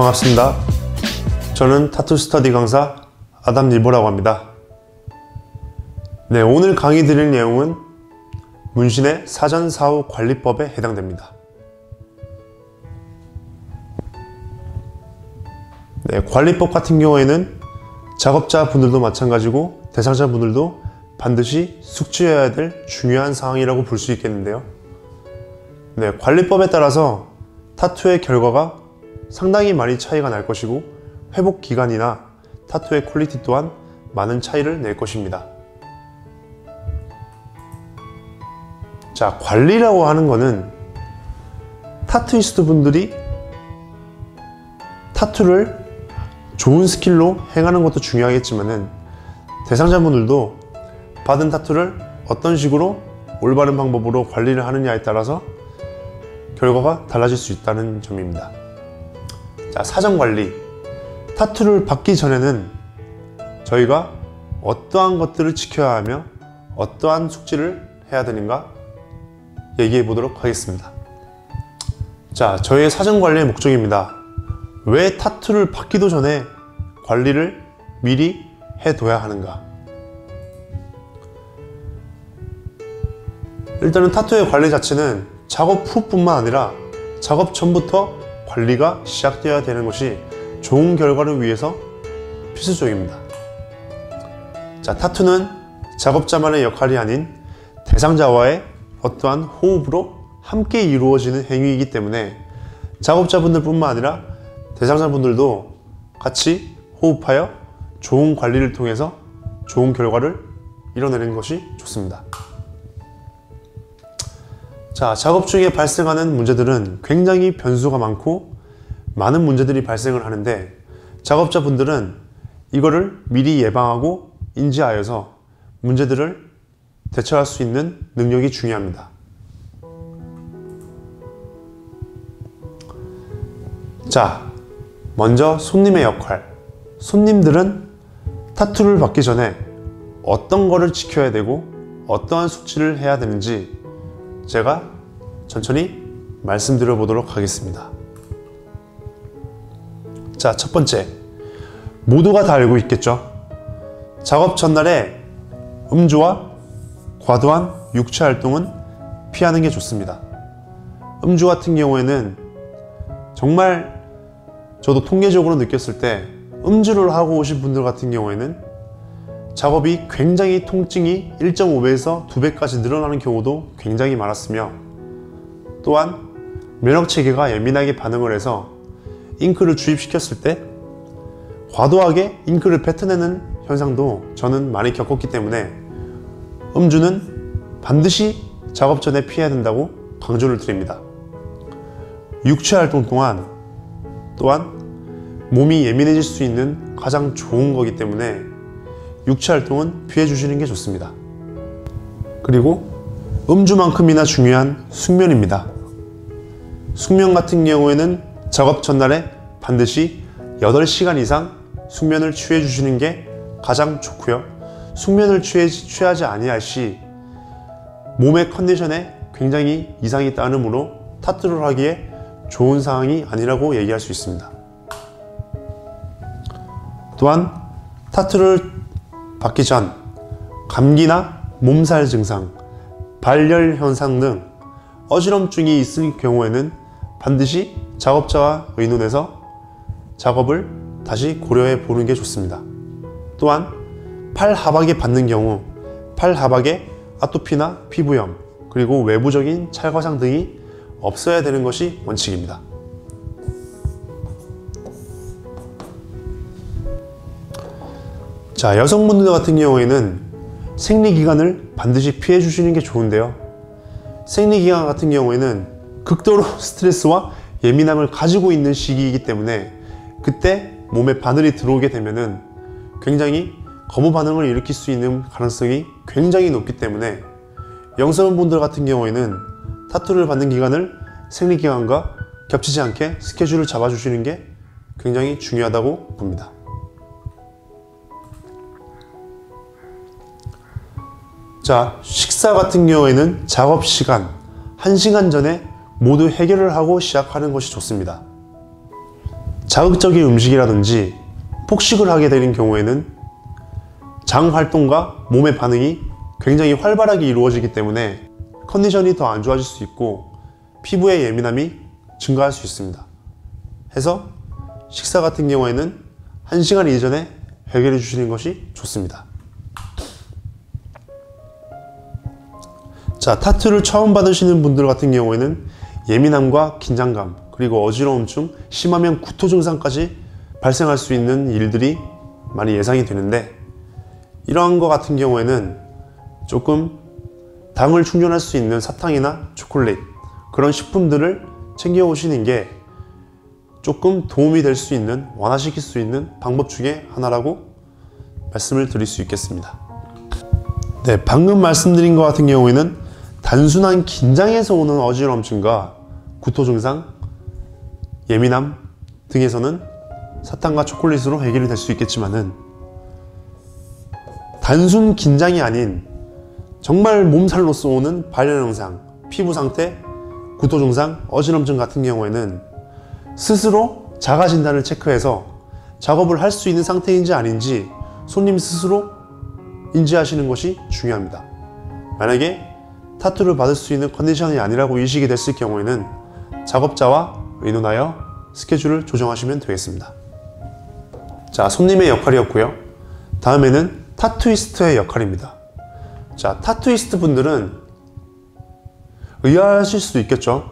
반갑습니다. 저는 타투 스터디 강사 아담리보라고 합니다. 네, 오늘 강의 드릴 내용은 문신의 사전 사후 관리법에 해당됩니다. 네, 관리법 같은 경우에는 작업자분들도 마찬가지고 대상자분들도 반드시 숙지해야 될 중요한 사항이라고 볼 수 있겠는데요. 네, 관리법에 따라서 타투의 결과가 상당히 많이 차이가 날 것이고 회복 기간이나 타투의 퀄리티 또한 많은 차이를 낼 것입니다. 자, 관리라고 하는 거는 타투이스트 분들이 타투를 좋은 스킬로 행하는 것도 중요하겠지만은 대상자분들도 받은 타투를 어떤 식으로 올바른 방법으로 관리를 하느냐에 따라서 결과가 달라질 수 있다는 점입니다. 자, 사전관리. 타투를 받기 전에는 저희가 어떠한 것들을 지켜야 하며 어떠한 숙지를 해야 되는가 얘기해 보도록 하겠습니다. 자, 저의 사전관리의 목적입니다. 왜 타투를 받기도 전에 관리를 미리 해둬야 하는가? 일단은 타투의 관리 자체는 작업 후뿐만 아니라 작업 전부터 관리가 시작되어야 되는 것이 좋은 결과를 위해서 필수적입니다. 자, 타투는 작업자만의 역할이 아닌 대상자와의 어떠한 호흡으로 함께 이루어지는 행위이기 때문에 작업자분들 뿐만 아니라 대상자분들도 같이 호흡하여 좋은 관리를 통해서 좋은 결과를 이뤄내는 것이 좋습니다. 자, 작업 중에 발생하는 문제들은 굉장히 변수가 많고 많은 문제들이 발생을 하는데 작업자분들은 이거를 미리 예방하고 인지하여서 문제들을 대처할 수 있는 능력이 중요합니다. 자, 먼저 손님의 역할. 손님들은 타투를 받기 전에 어떤 거를 지켜야 되고 어떠한 숙지를 해야 되는지 제가 천천히 말씀드려 보도록 하겠습니다. 자, 첫 번째, 모두가 다 알고 있겠죠? 작업 전날에 음주와 과도한 육체 활동은 피하는 게 좋습니다. 음주 같은 경우에는 정말 저도 통계적으로 느꼈을 때 음주를 하고 오신 분들 같은 경우에는 작업이 굉장히 통증이 1.5배에서 2배까지 늘어나는 경우도 굉장히 많았으며 또한 면역체계가 예민하게 반응을 해서 잉크를 주입시켰을 때 과도하게 잉크를 뱉어내는 현상도 저는 많이 겪었기 때문에 음주는 반드시 작업 전에 피해야 된다고 강조를 드립니다. 육체활동 또한 몸이 예민해질 수 있는 가장 좋은 거기 때문에 육체활동은 피해 주시는 게 좋습니다. 그리고 음주만큼이나 중요한 숙면입니다. 숙면 같은 경우에는 작업 전날에 반드시 8시간 이상 숙면을 취해 주시는 게 가장 좋고요. 숙면을 취하지 아니할 시 몸의 컨디션에 굉장히 이상이 따르므로 타투를 하기에 좋은 상황이 아니라고 얘기할 수 있습니다. 또한 타투를 받기 전 감기나 몸살 증상, 발열 현상 등 어지럼증이 있을 경우에는 반드시 작업자와 의논해서 작업을 다시 고려해 보는 게 좋습니다. 또한 팔 하박에 받는 경우 팔 하박에 아토피나 피부염 그리고 외부적인 찰과상 등이 없어야 되는 것이 원칙입니다. 자, 여성분들 같은 경우에는 생리기간을 반드시 피해 주시는 게 좋은데요. 생리기간 같은 경우에는 극도로 스트레스와 예민함을 가지고 있는 시기이기 때문에 그때 몸에 바늘이 들어오게 되면은 굉장히 거부 반응을 일으킬 수 있는 가능성이 굉장히 높기 때문에 여성분들 같은 경우에는 타투를 받는 기간을 생리기간과 겹치지 않게 스케줄을 잡아주시는 게 굉장히 중요하다고 봅니다. 자, 식사 같은 경우에는 작업 시간 1시간 전에 모두 해결을 하고 시작하는 것이 좋습니다. 자극적인 음식이라든지 폭식을 하게 되는 경우에는 장 활동과 몸의 반응이 굉장히 활발하게 이루어지기 때문에 컨디션이 더 안 좋아질 수 있고 피부의 예민함이 증가할 수 있습니다. 해서 식사 같은 경우에는 1시간 이전에 해결해 주시는 것이 좋습니다. 자, 타투를 처음 받으시는 분들 같은 경우에는 예민함과 긴장감, 그리고 어지러움증, 심하면 구토 증상까지 발생할 수 있는 일들이 많이 예상이 되는데, 이러한 것 같은 경우에는 조금 당을 충전할 수 있는 사탕이나 초콜릿, 그런 식품들을 챙겨 오시는 게 조금 도움이 될 수 있는, 완화시킬 수 있는 방법 중에 하나라고 말씀을 드릴 수 있겠습니다. 네, 방금 말씀드린 것 같은 경우에는 단순한 긴장에서 오는 어지러움증과 구토 증상, 예민함 등에서는 사탕과 초콜릿으로 해결이 될 수 있겠지만은, 단순 긴장이 아닌 정말 몸살로서 오는 발열 증상, 피부 상태, 구토 증상, 어지럼증 같은 경우에는 스스로 자가 진단을 체크해서 작업을 할 수 있는 상태인지 아닌지 손님 스스로 인지하시는 것이 중요합니다. 만약에 타투를 받을 수 있는 컨디션이 아니라고 인식이 됐을 경우에는 작업자와 의논하여 스케줄을 조정하시면 되겠습니다. 자, 손님의 역할이었고요. 다음에는 타투이스트의 역할입니다. 자, 타투이스트 분들은 의아하실 수도 있겠죠.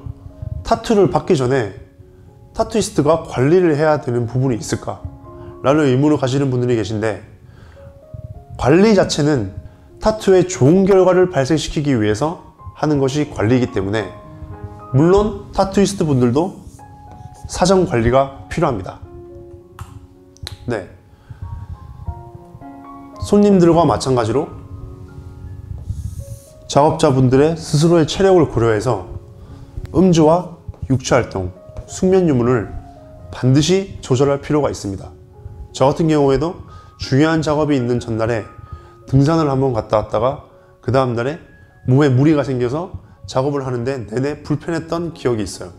타투를 받기 전에 타투이스트가 관리를 해야 되는 부분이 있을까? 라는 의문을 가지는 분들이 계신데, 관리 자체는 타투에 좋은 결과를 발생시키기 위해서 하는 것이 관리이기 때문에, 물론 타투이스트 분들도 사전 관리가 필요합니다. 네, 손님들과 마찬가지로 작업자분들의 스스로의 체력을 고려해서 음주와 육체활동, 숙면 유무를 반드시 조절할 필요가 있습니다. 저 같은 경우에도 중요한 작업이 있는 전날에 등산을 한번 갔다 왔다가 그 다음날에 몸에 무리가 생겨서 작업을 하는데 내내 불편했던 기억이 있어요.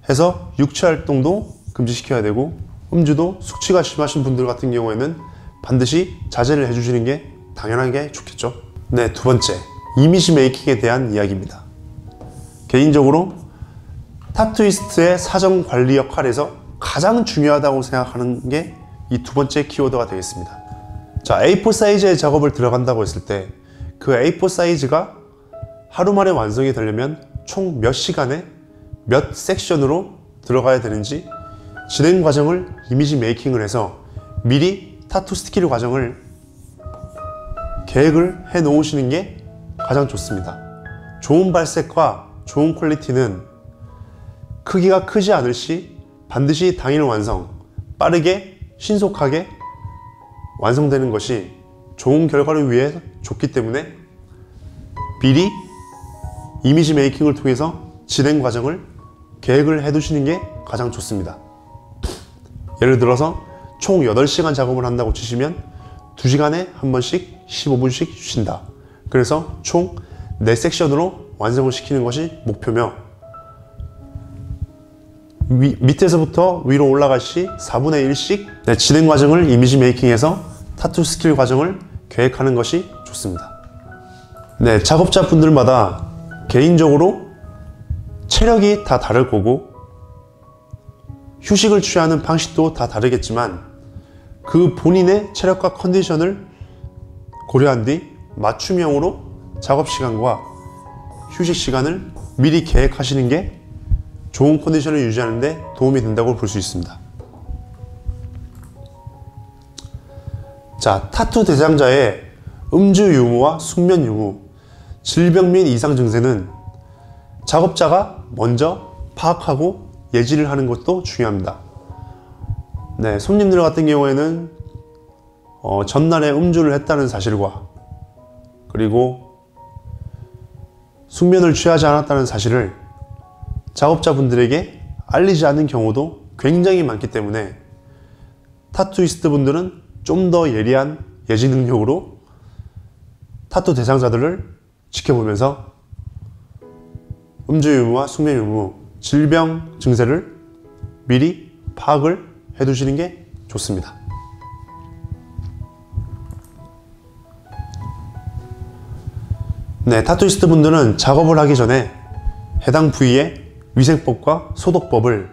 해서 육체활동도 금지시켜야 되고, 음주도 숙취가 심하신 분들 같은 경우에는 반드시 자제를 해주시는 게 당연하게 좋겠죠. 네, 두 번째, 이미지 메이킹에 대한 이야기입니다. 개인적으로 타투이스트의 사전 관리 역할에서 가장 중요하다고 생각하는 게 이 두 번째 키워드가 되겠습니다. 자, A4 사이즈의 작업을 들어간다고 했을 때 그 A4 사이즈가 하루 만에 완성이 되려면 총 몇 시간에 몇 섹션으로 들어가야 되는지 진행 과정을 이미지 메이킹을 해서 미리 타투 스킬 과정을 계획을 해 놓으시는 게 가장 좋습니다. 좋은 발색과 좋은 퀄리티는 크기가 크지 않을 시 반드시 당일 완성, 빠르게 신속하게 완성되는 것이 좋은 결과를 위해 좋기 때문에 미리 이미지 메이킹을 통해서 진행 과정을 계획을 해 두시는 게 가장 좋습니다. 예를 들어서 총 8시간 작업을 한다고 치시면 2시간에 한 번씩 15분씩 쉬신다. 그래서 총 4섹션으로 완성을 시키는 것이 목표며, 밑에서부터 위로 올라갈 시 4분의 1씩 진행 과정을 이미지 메이킹해서 타투 스킬 과정을 계획하는 것이 좋습니다. 네, 작업자 분들마다 개인적으로 체력이 다 다를 거고 휴식을 취하는 방식도 다 다르겠지만, 그 본인의 체력과 컨디션을 고려한 뒤 맞춤형으로 작업 시간과 휴식 시간을 미리 계획하시는 게 좋은 컨디션을 유지하는 데 도움이 된다고 볼 수 있습니다. 자, 타투 대상자의 음주 유무와 숙면 유무, 질병 및 이상 증세는 작업자가 먼저 파악하고 예지를 하는 것도 중요합니다. 네, 손님들 같은 경우에는 전날에 음주를 했다는 사실과 그리고 숙면을 취하지 않았다는 사실을 작업자분들에게 알리지 않는 경우도 굉장히 많기 때문에 타투이스트 분들은 좀 더 예리한 예지 능력으로 타투 대상자들을 지켜보면서 음주 유무와 숙면 유무, 질병 증세를 미리 파악을 해 두시는 게 좋습니다. 네, 타투이스트 분들은 작업을 하기 전에 해당 부위의 위생법과 소독법을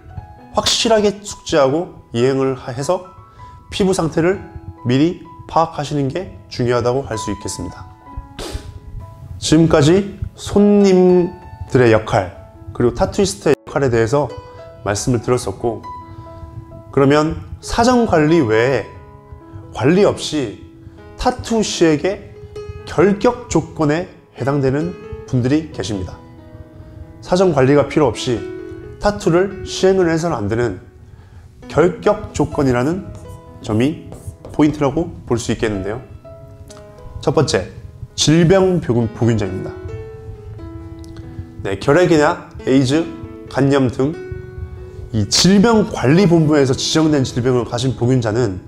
확실하게 숙지하고 이행을 해서 피부 상태를 미리 파악하시는 게 중요하다고 할 수 있겠습니다. 지금까지 손님들의 역할, 그리고 타투이스트의 역할에 대해서 말씀을 드렸었고, 그러면 사전관리 외에 관리 없이 타투 시에게 결격 조건에 해당되는 분들이 계십니다. 사전관리가 필요 없이 타투를 시행을 해서는 안 되는 결격 조건이라는 점이 포인트라고 볼 수 있겠는데요. 첫 번째, 질병 보균자입니다. 네, 결핵이나 에이즈, 간염 등 이 질병관리본부에서 지정된 질병을 가진 보균자는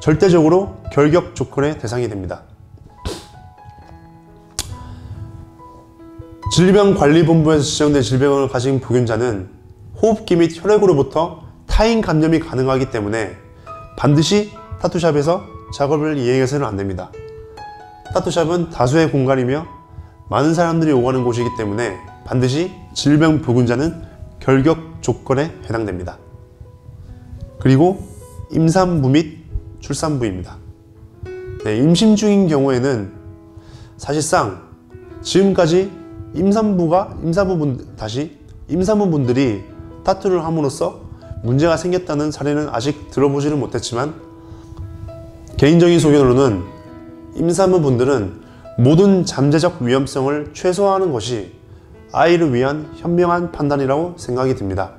절대적으로 결격 조건의 대상이 됩니다. 질병관리본부에서 지정된 질병을 가진 보균자는 호흡기 및 혈액으로부터 타인 감염이 가능하기 때문에 반드시 타투샵에서 작업을 이행해서는 안 됩니다. 타투샵은 다수의 공간이며 많은 사람들이 오가는 곳이기 때문에 반드시 질병 보균자는 결격 조건에 해당됩니다. 그리고 임산부 및 출산부입니다. 네, 임신 중인 경우에는 사실상 지금까지 임산부분들이 타투를 함으로써 문제가 생겼다는 사례는 아직 들어보지는 못했지만, 개인적인 소견으로는 임산부분들은 모든 잠재적 위험성을 최소화하는 것이 아이를 위한 현명한 판단이라고 생각이 듭니다.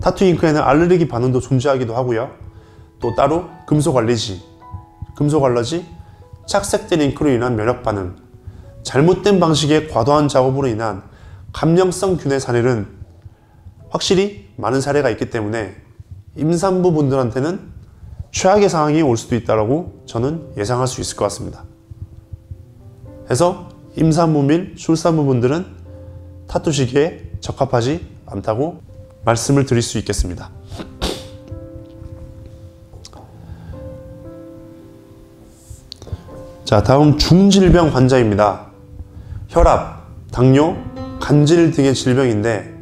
타투 잉크에는 알레르기 반응도 존재하기도 하고요. 또 따로 금속 알러지, 착색된 잉크로 인한 면역 반응, 잘못된 방식의 과도한 작업으로 인한 감염성 균의 사례는 확실히 많은 사례가 있기 때문에 임산부 분들한테는 최악의 상황이 올 수도 있다고 저는 예상할 수 있을 것 같습니다. 해서 임산부 및 출산부 분들은 타투 시기에 적합하지 않다고 말씀을 드릴 수 있겠습니다. 자, 다음 중질병 환자입니다. 혈압, 당뇨, 간질 등의 질병인데,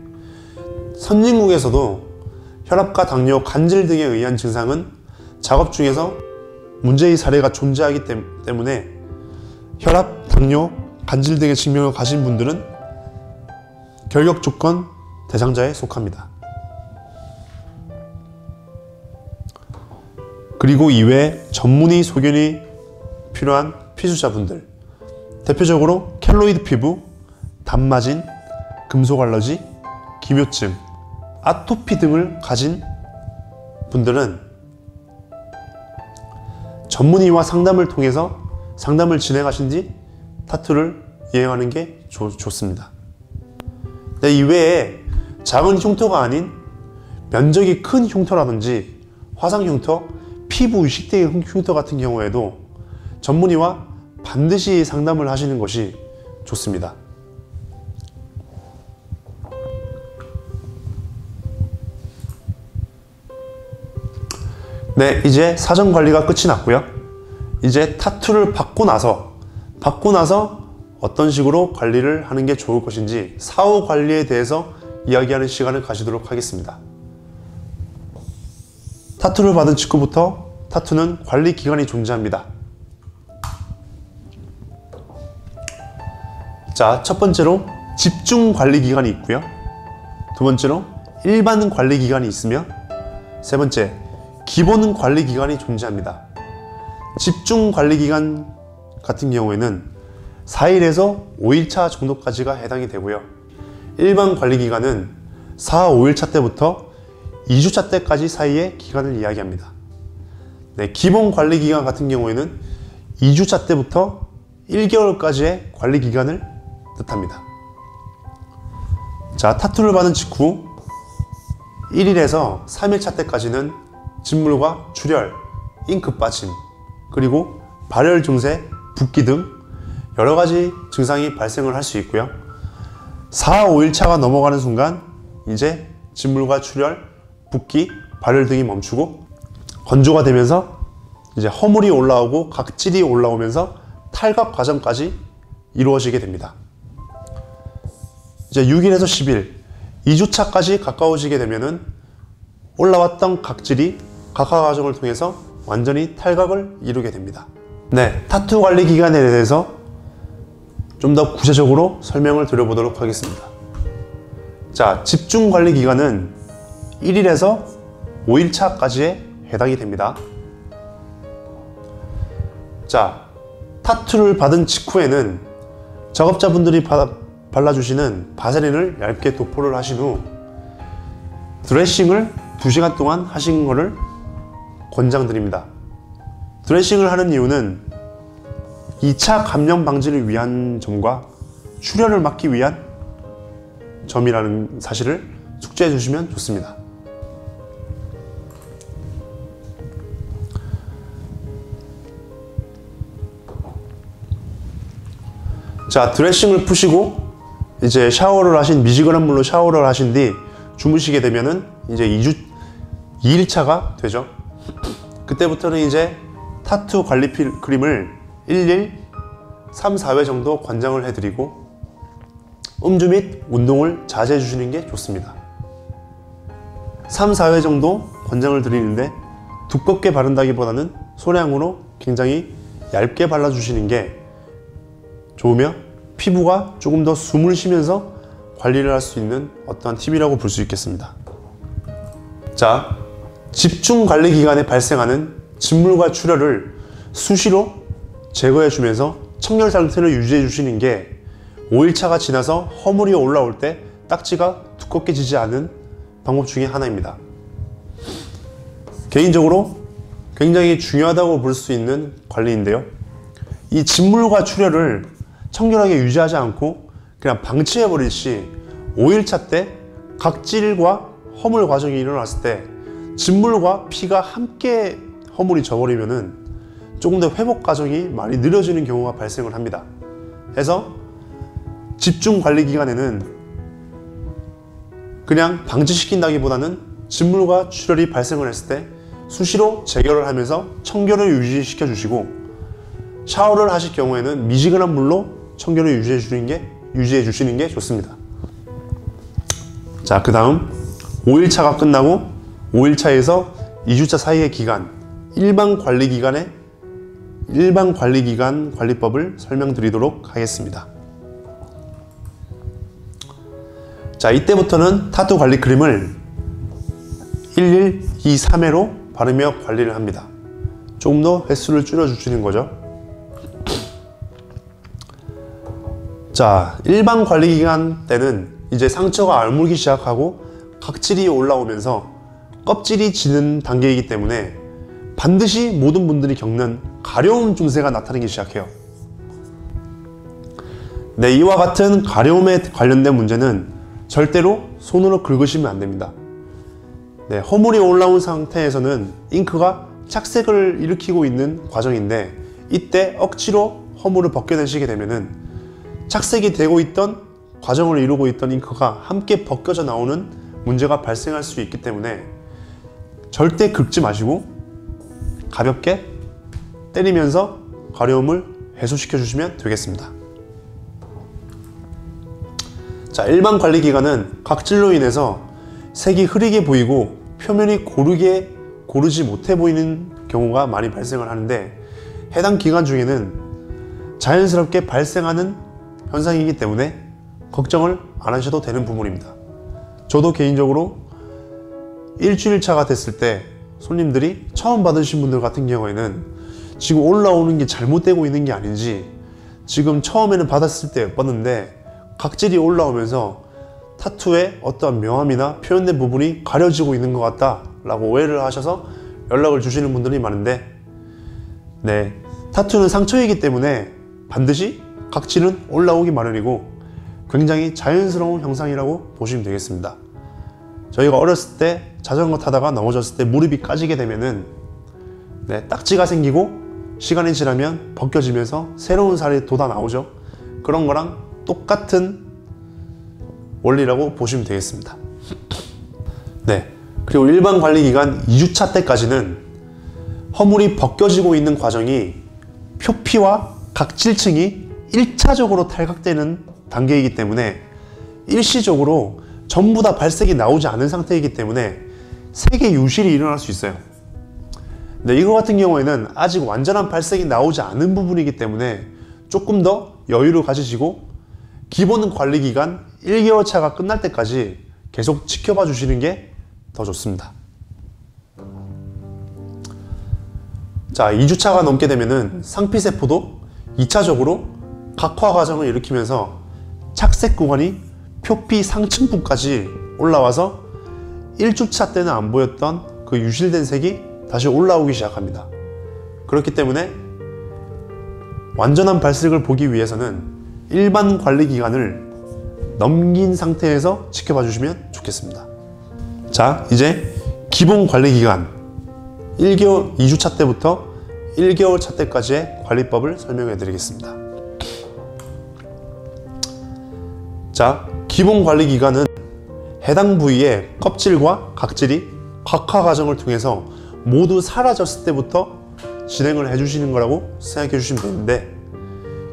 선진국에서도 혈압과 당뇨, 간질 등에 의한 증상은 작업 중에서 문제의 사례가 존재하기 때문에 혈압, 당뇨, 간질 등의 질병을 가진 분들은 결격 조건 대상자에 속합니다. 그리고 이외에 전문의 소견이 필요한 피수자분들, 대표적으로 켈로이드 피부, 단마진, 금속 알러지, 기묘증, 아토피 등을 가진 분들은 전문의와 상담을 통해서 상담을 진행하신 뒤 타투를 이행하는 게 좋습니다. 네, 이외에 작은 흉터가 아닌 면적이 큰 흉터라든지 화상 흉터, 피부 이식 등의 흉터 같은 경우에도 전문의와 반드시 상담을 하시는 것이 좋습니다. 네, 이제 사전 관리가 끝이 났고요. 이제 타투를 받고 나서 어떤 식으로 관리를 하는 게 좋을 것인지 사후 관리에 대해서 이야기하는 시간을 가지도록 하겠습니다. 타투를 받은 직후부터 타투는 관리 기간이 존재합니다. 자, 첫 번째로 집중 관리 기간이 있고요. 두 번째로 일반 관리 기간이 있으며, 세 번째 기본 관리 기간이 존재합니다. 집중 관리 기간 같은 경우에는 4일에서 5일차 정도까지가 해당이 되고요. 일반 관리 기간은 4, 5일차 때부터 2주차 때까지 사이의 기간을 이야기합니다. 네, 기본 관리 기간 같은 경우에는 2주차 때부터 1개월까지의 관리 기간을 뜻합니다. 자, 타투를 받은 직후 1일에서 3일차 때까지는 진물과 출혈, 잉크 빠짐, 그리고 발열 증세, 붓기 등 여러가지 증상이 발생을 할 수 있고요. 4, 5일차가 넘어가는 순간 이제 진물과 출혈, 붓기, 발열 등이 멈추고 건조가 되면서 이제 허물이 올라오고 각질이 올라오면서 탈각 과정까지 이루어지게 됩니다. 이제 6일에서 10일, 2주차까지 가까워지게 되면은 올라왔던 각질이 각화 과정을 통해서 완전히 탈각을 이루게 됩니다. 네, 타투 관리 기간에 대해서 좀 더 구체적으로 설명을 드려보도록 하겠습니다. 자, 집중 관리 기간은 1일에서 5일차까지에 해당이 됩니다. 자, 타투를 받은 직후에는 작업자분들이 발라주시는 바세린을 얇게 도포를 하신 후 드레싱을 2시간 동안 하신 것을 권장드립니다. 드레싱을 하는 이유는 2차 감염 방지를 위한 점과 출혈을 막기 위한 점이라는 사실을 숙지해 주시면 좋습니다. 자, 드레싱을 푸시고 이제 샤워를 하신, 미지근한 물로 샤워를 하신 뒤 주무시게 되면은 이제 2일차가 되죠. 그때부터는 이제 타투 관리 크림을 1일 3, 4회 정도 권장을 해드리고 음주 및 운동을 자제해 주시는 게 좋습니다. 3, 4회 정도 권장을 드리는데 두껍게 바른다기보다는 소량으로 굉장히 얇게 발라주시는 게 좋으며 피부가 조금 더 숨을 쉬면서 관리를 할 수 있는 어떠한 팁이라고 볼 수 있겠습니다. 자, 집중 관리 기간에 발생하는 진물과 출혈을 수시로 제거해 주면서 청결 상태를 유지해 주시는 게 5일차가 지나서 허물이 올라올 때 딱지가 두껍게 지지 않은 방법 중에 하나입니다. 개인적으로 굉장히 중요하다고 볼 수 있는 관리인데요. 이 진물과 출혈을 청결하게 유지하지 않고 그냥 방치해 버릴 시 5일차 때 각질과 허물 과정이 일어났을 때 진물과 피가 함께 허물이 져버리면은 조금 더 회복 과정이 많이 느려지는 경우가 발생을 합니다. 해서 집중 관리 기간에는 그냥 방치시킨다기보다는 진물과 출혈이 발생을 했을 때 수시로 재결을 하면서 청결을 유지시켜 주시고 샤워를 하실 경우에는 미지근한 물로 청결을 유지해 주시는 게 좋습니다. 자, 그 다음 5일차가 끝나고 5일차에서 2주차 사이의 기간, 일반 관리 기간 관리법을 설명드리도록 하겠습니다. 자, 이때부터는 타투 관리 크림을 1일 2, 3회로 바르며 관리를 합니다. 조금 더 횟수를 줄여주시는 거죠. 자, 일반 관리 기간 때는 이제 상처가 알물기 시작하고 각질이 올라오면서 껍질이 지는 단계이기 때문에 반드시 모든 분들이 겪는 가려움 증세가 나타나기 시작해요. 네, 이와 같은 가려움에 관련된 문제는 절대로 손으로 긁으시면 안 됩니다. 네, 허물이 올라온 상태에서는 잉크가 착색을 일으키고 있는 과정인데 이때 억지로 허물을 벗겨내시게 되면은 착색이 되고 있던 과정을 이루고 있던 잉크가 함께 벗겨져 나오는 문제가 발생할 수 있기 때문에 절대 긁지 마시고 가볍게 때리면서 가려움을 해소시켜 주시면 되겠습니다. 자, 일반 관리 기간은 각질로 인해서 색이 흐리게 보이고 표면이 고르지 못해 보이는 경우가 많이 발생을 하는데 해당 기간 중에는 자연스럽게 발생하는 현상이기 때문에 걱정을 안 하셔도 되는 부분입니다. 저도 개인적으로 일주일차가 됐을 때 손님들이 처음 받으신 분들 같은 경우에는 지금 올라오는 게 잘못되고 있는 게 아닌지 지금 처음에는 받았을 때 예뻤는데 각질이 올라오면서 타투의 어떠한 명암이나 표현된 부분이 가려지고 있는 것 같다 라고 오해를 하셔서 연락을 주시는 분들이 많은데 네, 타투는 상처이기 때문에 반드시 각질은 올라오기 마련이고 굉장히 자연스러운 형상이라고 보시면 되겠습니다. 저희가 어렸을 때 자전거 타다가 넘어졌을 때 무릎이 까지게 되면은 네, 딱지가 생기고 시간이 지나면 벗겨지면서 새로운 살이 돋아 나오죠. 그런 거랑 똑같은 원리라고 보시면 되겠습니다. 네, 그리고 일반 관리기간 2주차 때까지는 허물이 벗겨지고 있는 과정이 표피와 각질층이 1차적으로 탈각되는 단계이기 때문에 일시적으로 전부 다 발색이 나오지 않은 상태이기 때문에 색의 유실이 일어날 수 있어요. 네, 이거 같은 경우에는 아직 완전한 발색이 나오지 않은 부분이기 때문에 조금 더 여유를 가지시고 기본 관리기간 1개월 차가 끝날 때까지 계속 지켜봐 주시는 게 더 좋습니다. 자, 2주차가 넘게 되면은 상피세포도 2차적으로 각화 과정을 일으키면서 착색 구간이 표피 상층부까지 올라와서 1주차 때는 안 보였던 그 유실된 색이 다시 올라오기 시작합니다. 그렇기 때문에 완전한 발색을 보기 위해서는 일반 관리 기간을 넘긴 상태에서 지켜봐 주시면 좋겠습니다. 자, 이제 기본 관리 기간 1개월, 2주차 때부터 1개월 차 때까지의 관리법을 설명해 드리겠습니다. 자, 기본 관리 기간은 해당 부위의 껍질과 각질이 각화 과정을 통해서 모두 사라졌을 때부터 진행을 해주시는 거라고 생각해 주시면 되는데,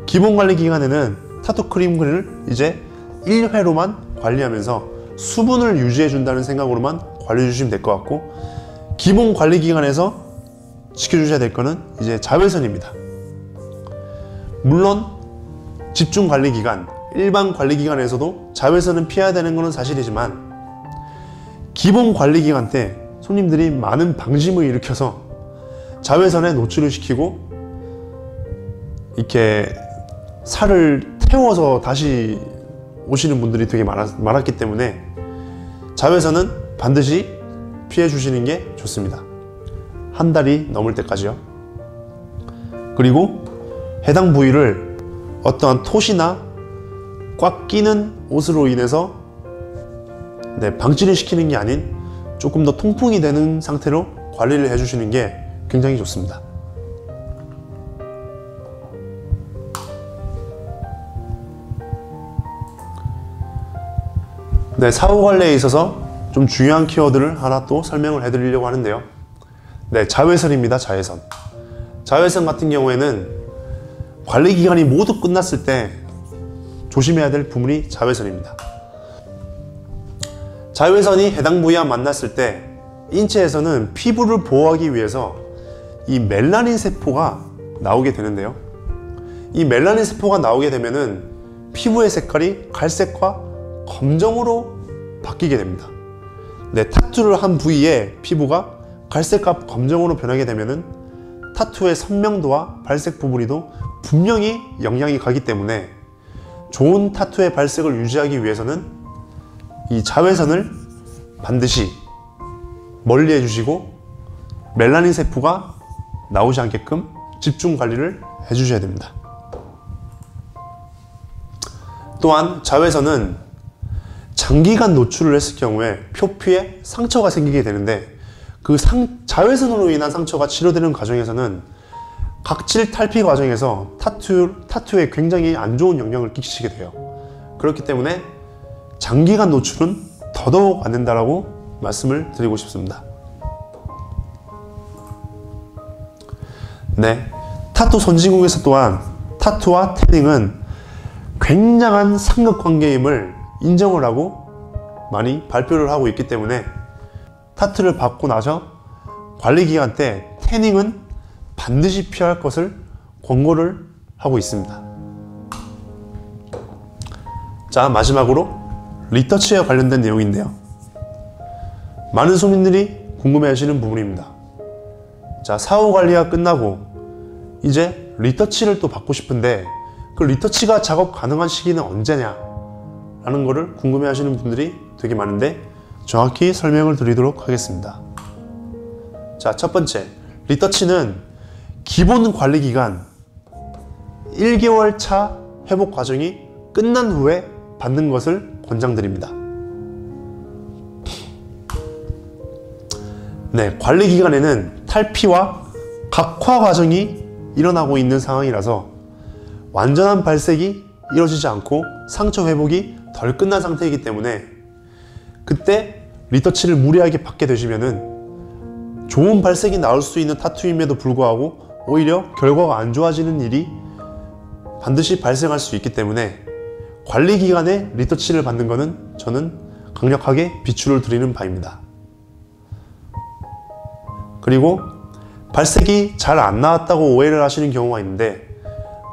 기본 관리 기간에는 타투 크림을 이제 1회로만 관리하면서 수분을 유지해 준다는 생각으로만 관리해 주시면 될 것 같고, 기본 관리 기간에서 지켜주셔야 될 거는 이제 자외선입니다. 물론 집중 관리 기간, 일반 관리 기간에서도 자외선은 피해야 되는 것은 사실이지만, 기본 관리 기간 때 손님들이 많은 방심을 일으켜서 자외선에 노출을 시키고 이렇게 살을 태워서 다시 오시는 분들이 되게 많았기 때문에 자외선은 반드시 피해 주시는 게 좋습니다. 한 달이 넘을 때까지요. 그리고 해당 부위를 어떠한 톳이나 꽉 끼는 옷으로 인해서 방치를 시키는 게 아닌 조금 더 통풍이 되는 상태로 관리를 해주시는 게 굉장히 좋습니다. 네, 사후 관리에 있어서 좀 중요한 키워드를 하나 또 설명을 해드리려고 하는데요. 네, 자외선입니다. 자외선. 자외선 같은 경우에는 관리 기간이 모두 끝났을 때 조심해야 될 부분이 자외선입니다. 자외선이 해당 부위와 만났을 때 인체에서는 피부를 보호하기 위해서 이 멜라닌 세포가 나오게 되는데요. 이 멜라닌 세포가 나오게 되면은 피부의 색깔이 갈색과 검정으로 바뀌게 됩니다. 네, 타투를 한 부위에 피부가 갈색과 검정으로 변하게 되면은 타투의 선명도와 발색 부분에도 분명히 영향이 가기 때문에 좋은 타투의 발색을 유지하기 위해서는 이 자외선을 반드시 멀리 해주시고 멜라닌 세포가 나오지 않게끔 집중 관리를 해주셔야 됩니다. 또한 자외선은 장기간 노출을 했을 경우에 표피에 상처가 생기게 되는데, 그 자외선으로 인한 상처가 치료되는 과정에서는 각질 탈피 과정에서 타투에 굉장히 안 좋은 영향을 끼치게 돼요. 그렇기 때문에 장기간 노출은 더더욱 안 된다라고 말씀을 드리고 싶습니다. 네, 타투 선진국에서 또한 타투와 태닝은 굉장한 상극관계임을 인정을 하고 많이 발표를 하고 있기 때문에 타투를 받고 나서 관리기간 때 태닝은 반드시 피할 것을 권고를 하고 있습니다. 자, 마지막으로 리터치와 관련된 내용인데요. 많은 손님들이 궁금해 하시는 부분입니다. 자, 사후 관리가 끝나고 이제 리터치를 또 받고 싶은데 그 리터치가 작업 가능한 시기는 언제냐 라는 거를 궁금해 하시는 분들이 되게 많은데 정확히 설명을 드리도록 하겠습니다. 자, 첫 번째, 리터치는 기본 관리 기간 1개월 차 회복 과정이 끝난 후에 받는 것을 권장드립니다. 네, 관리 기간에는 탈피와 각화 과정이 일어나고 있는 상황이라서 완전한 발색이 이루어지지 않고 상처 회복이 덜 끝난 상태이기 때문에 그때 리터치를 무리하게 받게 되시면은 좋은 발색이 나올 수 있는 타투임에도 불구하고 오히려 결과가 안 좋아지는 일이 반드시 발생할 수 있기 때문에 관리 기간에 리터치를 받는 것은 저는 강력하게 비추를 드리는 바입니다. 그리고 발색이 잘 안 나왔다고 오해를 하시는 경우가 있는데,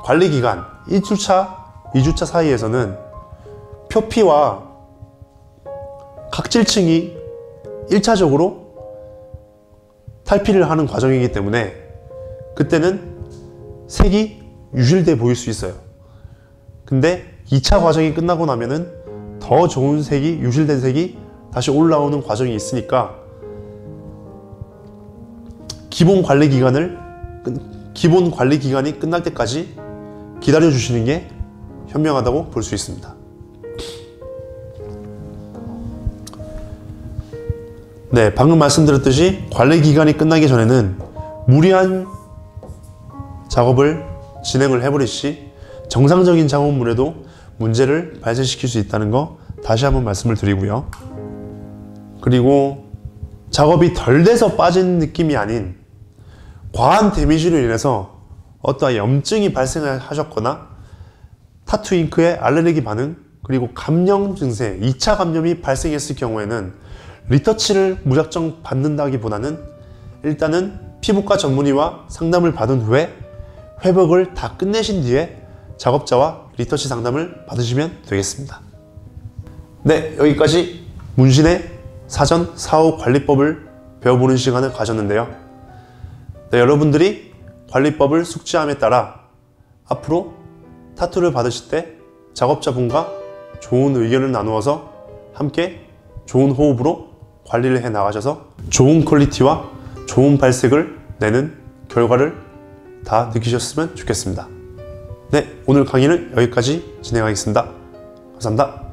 관리 기간 1주차, 2주차 사이에서는 표피와 각질층이 1차적으로 탈피를 하는 과정이기 때문에 그때는 색이 유실돼 보일 수 있어요. 근데 2차 과정이 끝나고 나면은 더 좋은 색이, 유실된 색이 다시 올라오는 과정이 있으니까 기본 관리 기간이 끝날 때까지 기다려 주시는 게 현명하다고 볼 수 있습니다. 네, 방금 말씀드렸듯이 관리 기간이 끝나기 전에는 무리한 작업을 진행을 해버리시 정상적인 작업물에도 문제를 발생시킬 수 있다는 거 다시 한번 말씀을 드리고요. 그리고 작업이 덜 돼서 빠진 느낌이 아닌 과한 데미지로 인해서 어떠한 염증이 발생하셨거나 타투 잉크의 알레르기 반응, 그리고 감염 증세, 2차 감염이 발생했을 경우에는 리터치를 무작정 받는다기보다는 일단은 피부과 전문의와 상담을 받은 후에 회복을 다 끝내신 뒤에 작업자와 리터치 상담을 받으시면 되겠습니다. 네, 여기까지 문신의 사전 사후 관리법을 배워보는 시간을 가졌는데요. 네, 여러분들이 관리법을 숙지함에 따라 앞으로 타투를 받으실 때 작업자분과 좋은 의견을 나누어서 함께 좋은 호흡으로 관리를 해 나가셔서 좋은 퀄리티와 좋은 발색을 내는 결과를 다 느끼셨으면 좋겠습니다. 네, 오늘 강의는 여기까지 진행하겠습니다. 감사합니다.